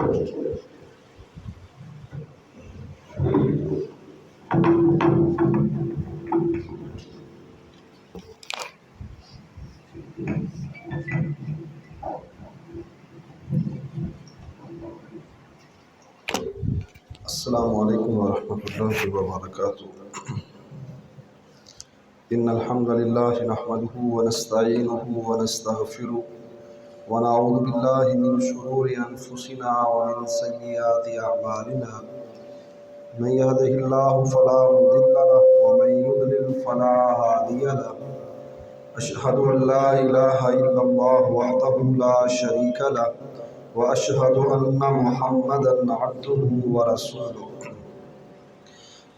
السلام علیکم ورحمۃ اللہ وبرکاتہ۔ ان الحمد للہ نحمده ونستعینه ونستغفره ونعوذ باللہ من شرور انفسنا ومن سیئات اعمالنا، من يهده اللہ فلا مضل له ومن يضلل فلا هادی له، اشهد ان لا الہ الا اللہ وحدہ لا شریک له وأشهد أن محمدا عبده ورسوله،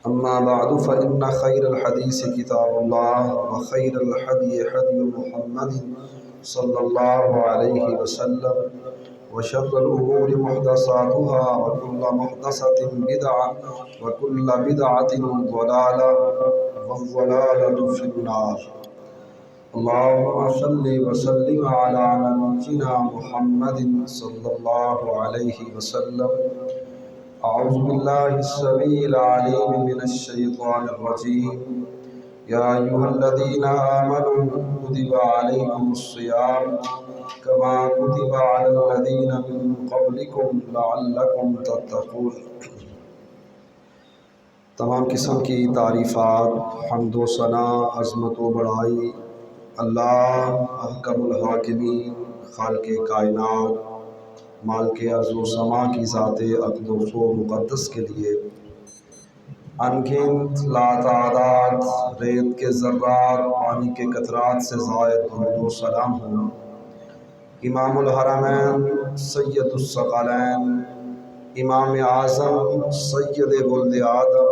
أما بعد فإن خير الحديث كتاب الله وخير الهدي هدي محمد صلى الله عليه وسلم وشر الأمور محدثاتها وكل محدثة بدعة وكل بدعة ضلالة والضلالة في النار۔ اللهم صل وسلم على نبينا محمد صلى الله عليه وسلم۔ اعوذ بالله السميع العليم من الشيطان الرجيم، يا أيها الذين آمنوا كتب عليكم الصيام كما كتب على الذين من قبلكم لعلكم تتقون۔ تمام قسم کی تعریفات، حمد و ثنا، عظمت و بڑائی اللہ احکم الحاکمین، خالق کائنات، مالک ارض و سما کی ذات اقدس و مقدس کے لیے انگنت لاتعداد ریت کے ذرات، پانی کے قطرات سے زائد درود و سلام ہوں۔ امام الحرمین سید الثقلین، امام اعظم سید ولد آدم،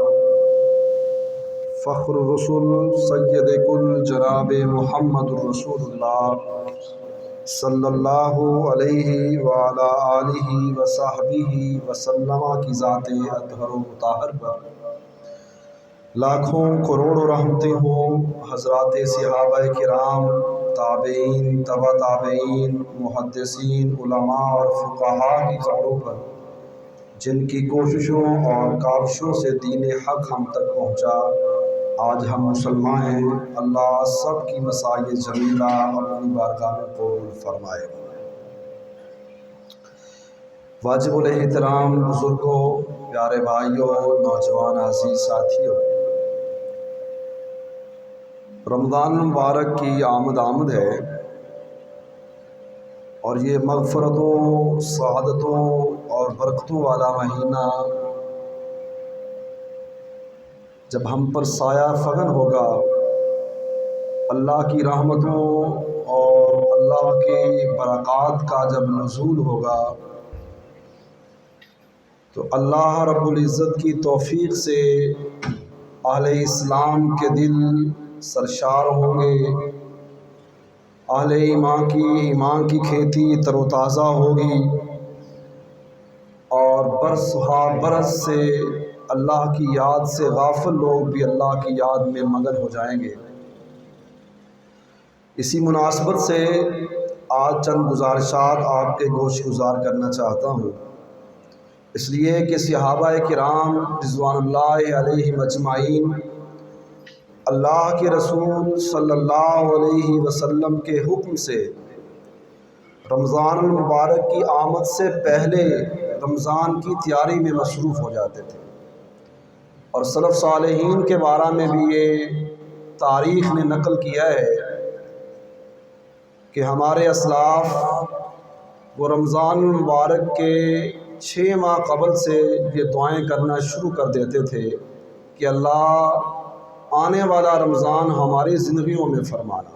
فخر الرسول سید کل جناب محمد الرسول اللہ صلی اللہ علیہ وعلی آلہ وصحبہ وسلم کی ذات اطہر و مطہر پر لاکھوں کروڑوں رحمتیں ہوں۔ حضرات صحابہ کرام، تابعین، تبع تابعین، محدثین، علماء اور فقہاء کی قبروں پر جن کی کوششوں اور کاوشوں سے دین حق ہم تک پہنچا۔ آج ہم مسلمان ہیں، اللہ سب کی مساعی جمیلہ اپنی بارگاہ میں قبول فرمائے۔ واجب الاحترام بزرگوں، پیارے بھائیوں، نوجوان عزیز ساتھیوں، رمضان مبارک کی آمد ہے اور یہ مغفرتوں، سعادتوں اور برکتوں والا مہینہ جب ہم پر سایہ فگن ہوگا، اللہ کی رحمتوں اور اللہ کی برکات کا جب نزول ہوگا، تو اللہ رب العزت کی توفیق سے اہل اسلام کے دل سرشار ہوں گے، اہل ایمان کی کھیتی تر و تازہ ہوگی، اور برس ہا برس سے اللہ کی یاد سے غافل لوگ بھی اللہ کی یاد میں مگن ہو جائیں گے۔ اسی مناسبت سے آج چند گزارشات آپ کے گوش گزار کرنا چاہتا ہوں، اس لیے کہ صحابہ کرام رضوان اللہ علیہم اجمعین اللہ کے رسول صلی اللہ علیہ وسلم کے حکم سے رمضان المبارک کی آمد سے پہلے رمضان کی تیاری میں مصروف ہو جاتے تھے، اور سلف صالحین کے بارے میں بھی یہ تاریخ نے نقل کیا ہے کہ ہمارے اسلاف وہ رمضان المبارک کے 6 ماہ قبل سے یہ دعائیں کرنا شروع کر دیتے تھے کہ اللہ آنے والا رمضان ہماری زندگیوں میں فرمانا،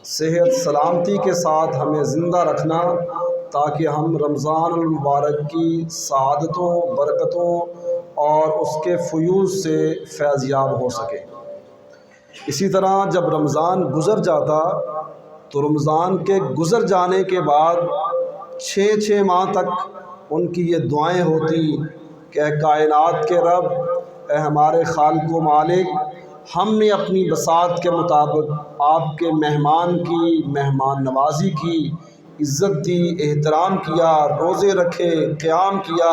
صحت سلامتی کے ساتھ ہمیں زندہ رکھنا، تاکہ ہم رمضان المبارک کی سعادتوں، برکتوں اور اس کے فیوض سے فیض یاب ہو سکیں۔ اسی طرح جب رمضان گزر جاتا تو رمضان کے گزر جانے کے بعد 6 ماہ تک ان کی یہ دعائیں ہوتی کہ اے کائنات کے رب، اے ہمارے خالق و مالک، ہم نے اپنی بساط کے مطابق آپ کے مہمان کی مہمان نوازی کی، عزت دی، احترام کیا، روزے رکھے، قیام کیا،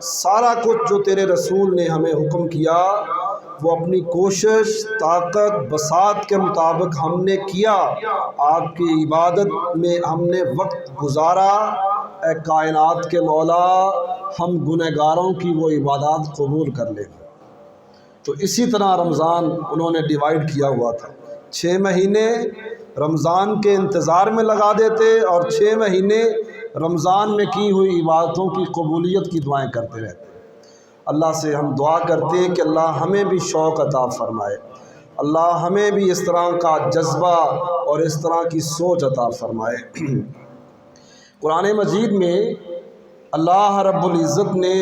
سارا کچھ جو تیرے رسول نے ہمیں حکم کیا وہ اپنی کوشش، طاقت، بساط کے مطابق ہم نے کیا۔ آپ کی عبادت میں ہم نے وقت گزارا۔ اے کائنات کے مولا، ہم گنہگاروں کی وہ عبادات قبول کر لیں۔ تو اسی طرح رمضان انہوں نے ڈیوائیڈ کیا ہوا تھا، 6 مہینے رمضان کے انتظار میں لگا دیتے اور 6 مہینے رمضان میں کی ہوئی عبادتوں کی قبولیت کی دعائیں کرتے رہتے۔ اللہ سے ہم دعا کرتے ہیں کہ اللہ ہمیں بھی شوق عطا فرمائے، اللہ ہمیں بھی اس طرح کا جذبہ اور اس طرح کی سوچ عطا فرمائے۔ قرآن مجید میں اللہ رب العزت نے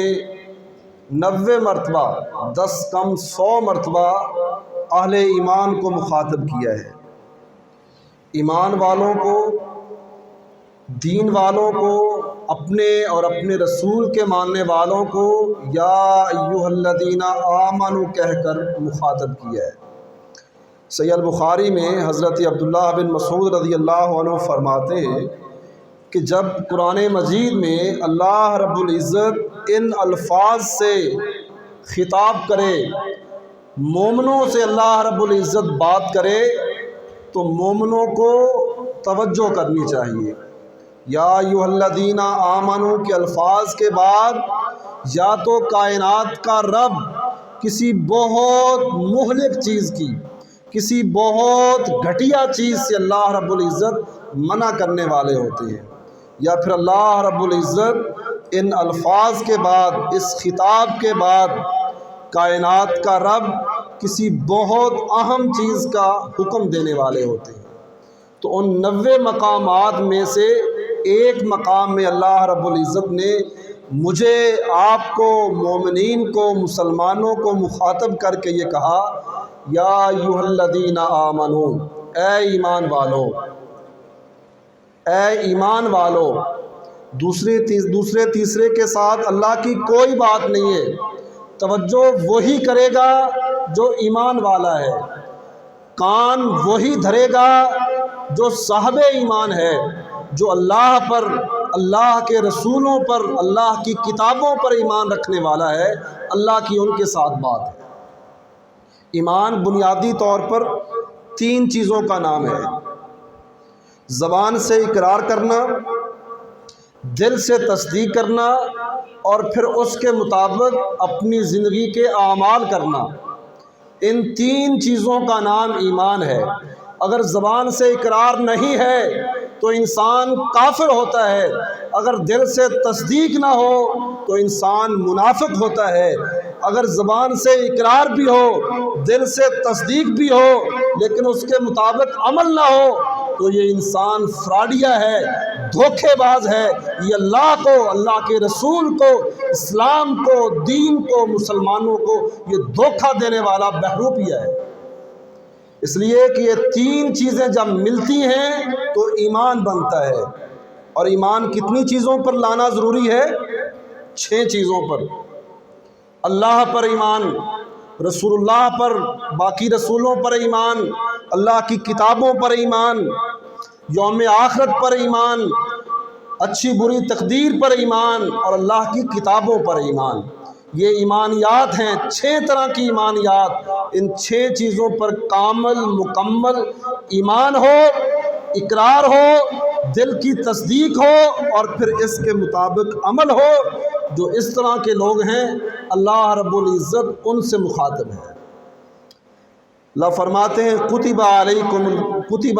90 مرتبہ 10 کم 100 مرتبہ اہل ایمان کو مخاطب کیا ہے۔ ایمان والوں کو، دین والوں کو، اپنے اور اپنے رسول کے ماننے والوں کو یا ایھا الذین آمنوا کہہ کر مخاطب کیا ہے۔ صحیح البخاری میں حضرت عبداللہ بن مسعود رضی اللہ عنہ فرماتے ہیں کہ جب قرآن مجید میں اللہ رب العزت ان الفاظ سے خطاب کرے، مومنوں سے اللہ رب العزت بات کرے تو مومنوں کو توجہ کرنی چاہیے۔ یا ایھا الذین آمنوا کے الفاظ کے بعد یا تو کائنات کا رب کسی بہت مہلک چیز کی، کسی بہت گھٹیا چیز سے اللہ رب العزت منع کرنے والے ہوتے ہیں، یا پھر اللہ رب العزت ان الفاظ کے بعد، اس خطاب کے بعد کائنات کا رب کسی بہت اہم چیز کا حکم دینے والے ہوتے ہیں۔ تو ان 90 مقامات میں سے ایک مقام میں اللہ رب العزت نے مجھے، آپ کو، مومنین کو، مسلمانوں کو مخاطب کر کے یہ کہا، یا ایھا الذین آمنوا، اے ایمان والو، اے ایمان والو۔ دوسرے تیسرے کے ساتھ اللہ کی کوئی بات نہیں ہے، توجہ وہی کرے گا جو ایمان والا ہے، کان وہی دھرے گا جو صاحب ایمان ہے، جو اللہ پر، اللہ کے رسولوں پر، اللہ کی کتابوں پر ایمان رکھنے والا ہے۔ اللہ کی ان کے ساتھ بات ہے۔ ایمان بنیادی طور پر 3 چیزوں کا نام ہے: زبان سے اقرار کرنا، دل سے تصدیق کرنا، اور پھر اس کے مطابق اپنی زندگی کے اعمال کرنا۔ ان 3 چیزوں کا نام ایمان ہے۔ اگر زبان سے اقرار نہیں ہے تو انسان کافر ہوتا ہے، اگر دل سے تصدیق نہ ہو تو انسان منافق ہوتا ہے، اگر زبان سے اقرار بھی ہو، دل سے تصدیق بھی ہو، لیکن اس کے مطابق عمل نہ ہو تو یہ انسان فراڈیا ہے، دھوکے باز ہے، یہ اللہ کو، اللہ کے رسول کو، اسلام کو، دین کو، مسلمانوں کو یہ دھوکہ دینے والا بہروپیہ ہے۔ اس لیے کہ یہ 3 چیزیں جب ملتی ہیں تو ایمان بنتا ہے۔ اور ایمان کتنی چیزوں پر لانا ضروری ہے؟ 6 چیزوں پر۔ اللہ پر ایمان، رسول اللہ پر، باقی رسولوں پر ایمان، اللہ کی کتابوں پر ایمان، یوم آخرت پر ایمان، اچھی بری تقدیر پر ایمان، اور اللہ کی کتابوں پر ایمان۔ یہ ایمانیات ہیں، 6 طرح کی ایمانیات۔ ان 6 چیزوں پر کامل مکمل ایمان ہو، اقرار ہو، دل کی تصدیق ہو، اور پھر اس کے مطابق عمل ہو۔ جو اس طرح کے لوگ ہیں اللہ رب العزت ان سے مخاطب ہے۔ اللہ فرماتے ہیں کتب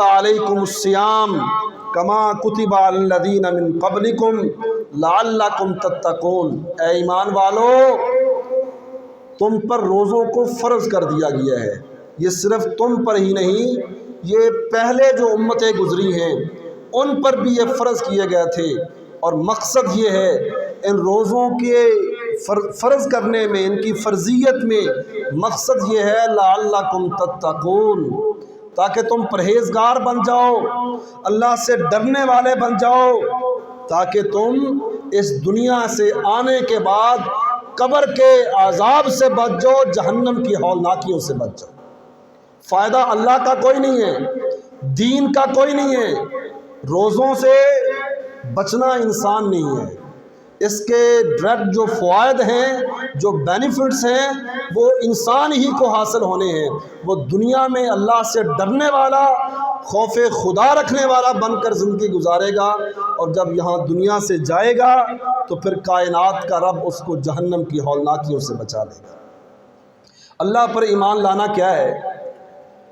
علیکم الصیام کما کتب علی الذین من قبلکم لعلکم تتقون۔ اے ایمان والو، تم پر روزوں کو فرض کر دیا گیا ہے۔ یہ صرف تم پر ہی نہیں، یہ پہلے جو امتیں گزری ہیں ان پر بھی یہ فرض کیے گئے تھے، اور مقصد یہ ہے ان روزوں کے فرض کرنے میں، ان کی فرضیت میں مقصد یہ ہے لعلکم تتقون، تاکہ تم پرہیزگار بن جاؤ، اللہ سے ڈرنے والے بن جاؤ، تاکہ تم اس دنیا سے آنے کے بعد قبر کے عذاب سے بچ جاؤ، جہنم کی ہولناکیوں سے بچ جاؤ۔ فائدہ اللہ کا کوئی نہیں ہے، دین کا کوئی نہیں ہے، روزوں سے بچنا انسان نہیں ہے، اس کے ڈائریکٹ جو فوائد ہیں، جو بینیفٹس ہیں، وہ انسان ہی کو حاصل ہونے ہیں۔ وہ دنیا میں اللہ سے ڈرنے والا، خوف خدا رکھنے والا بن کر زندگی گزارے گا، اور جب یہاں دنیا سے جائے گا تو پھر کائنات کا رب اس کو جہنم کی ہولناکیوں سے بچا لے گا۔ اللہ پر ایمان لانا کیا ہے؟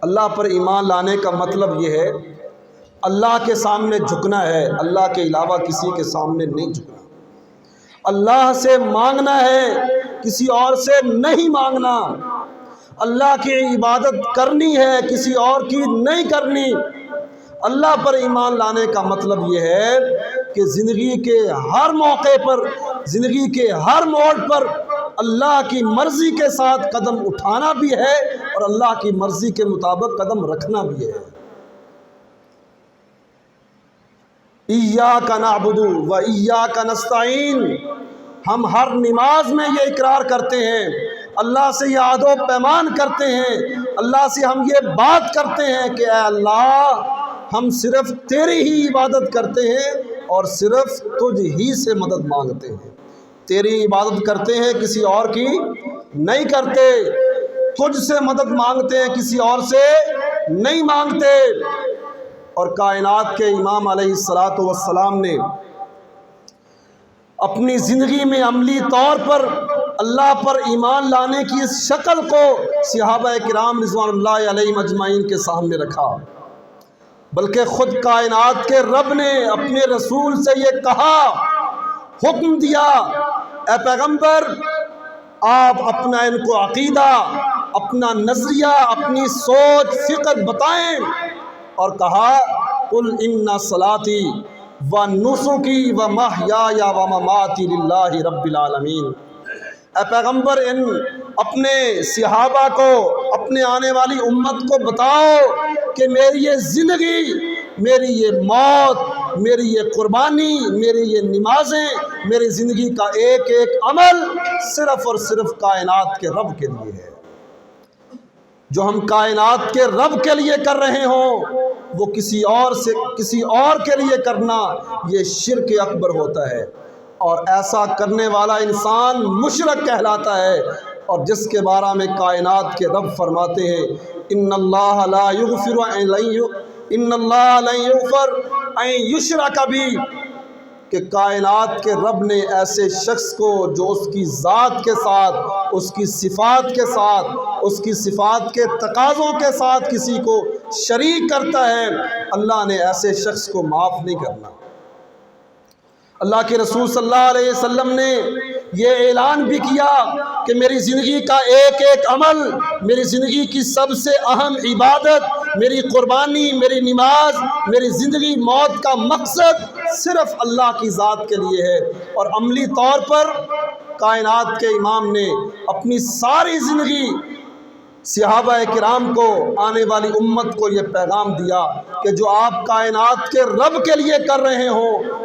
اللہ پر ایمان لانے کا مطلب یہ ہے اللہ کے سامنے جھکنا ہے، اللہ کے علاوہ کسی کے سامنے نہیں جھکنا، اللہ سے مانگنا ہے، کسی اور سے نہیں مانگنا، اللہ کی عبادت کرنی ہے، کسی اور کی نہیں کرنی۔ اللہ پر ایمان لانے کا مطلب یہ ہے کہ زندگی کے ہر موقع پر، زندگی کے ہر موڑ پر اللہ کی مرضی کے ساتھ قدم اٹھانا بھی ہے اور اللہ کی مرضی کے مطابق قدم رکھنا بھی ہے۔ ایاک نعبد و ایاک نستعین، ہم ہر نماز میں یہ اقرار کرتے ہیں، اللہ سے یہ عہد و پیمان کرتے ہیں، اللہ سے ہم یہ بات کرتے ہیں کہ اے اللہ، ہم صرف تیری ہی عبادت کرتے ہیں اور صرف تجھ ہی سے مدد مانگتے ہیں، تیری عبادت کرتے ہیں، کسی اور کی نہیں کرتے، تجھ سے مدد مانگتے ہیں، کسی اور سے نہیں مانگتے۔ اور کائنات کے امام علیہ السلام نے اپنی زندگی میں عملی طور پر اللہ پر ایمان لانے کی اس شکل کو صحابہ کرام رضوان اللہ علیہم اجمعین کے سامنے رکھا، بلکہ خود کائنات کے رب نے اپنے رسول سے یہ کہا، حکم دیا، اے پیغمبر آپ اپنا ان کو عقیدہ، اپنا نظریہ، اپنی سوچ فکر بتائیں، اور کہا قل ان صلاتی و نسکی و محیای و مماتی للہ رب العالمین۔ اے پیغمبر ان اپنے صحابہ کو، اپنے آنے والی امت کو بتاؤ کہ میری یہ زندگی، میری یہ موت، میری یہ قربانی، میری یہ نمازیں، میری زندگی کا ایک ایک عمل صرف اور صرف کائنات کے رب کے لیے ہے۔ جو ہم کائنات کے رب کے لیے کر رہے ہوں وہ کسی اور کے لیے کرنا یہ شرک اکبر ہوتا ہے، اور ایسا کرنے والا انسان مشرک کہلاتا ہے۔ اور جس کے بارے میں کائنات کے رب فرماتے ہیں ان اللہ لا یغفر ان یشرک بہ، کہ کائنات کے رب نے ایسے شخص کو جو اس کی ذات کے ساتھ، اس کی صفات کے ساتھ، اس کی صفات کے تقاضوں کے ساتھ کسی کو شریک کرتا ہے، اللہ نے ایسے شخص کو معاف نہیں کرنا۔ اللہ کے رسول صلی اللہ علیہ وسلم نے یہ اعلان بھی کیا کہ میری زندگی کا ایک ایک عمل، میری زندگی کی سب سے اہم عبادت، میری قربانی، میری نماز، میری زندگی موت کا مقصد صرف اللہ کی ذات کے لیے ہے۔ اور عملی طور پر کائنات کے امام نے اپنی ساری زندگی صحابہ کرام کو، آنے والی امت کو یہ پیغام دیا کہ جو آپ کائنات کے رب کے لیے کر رہے ہوں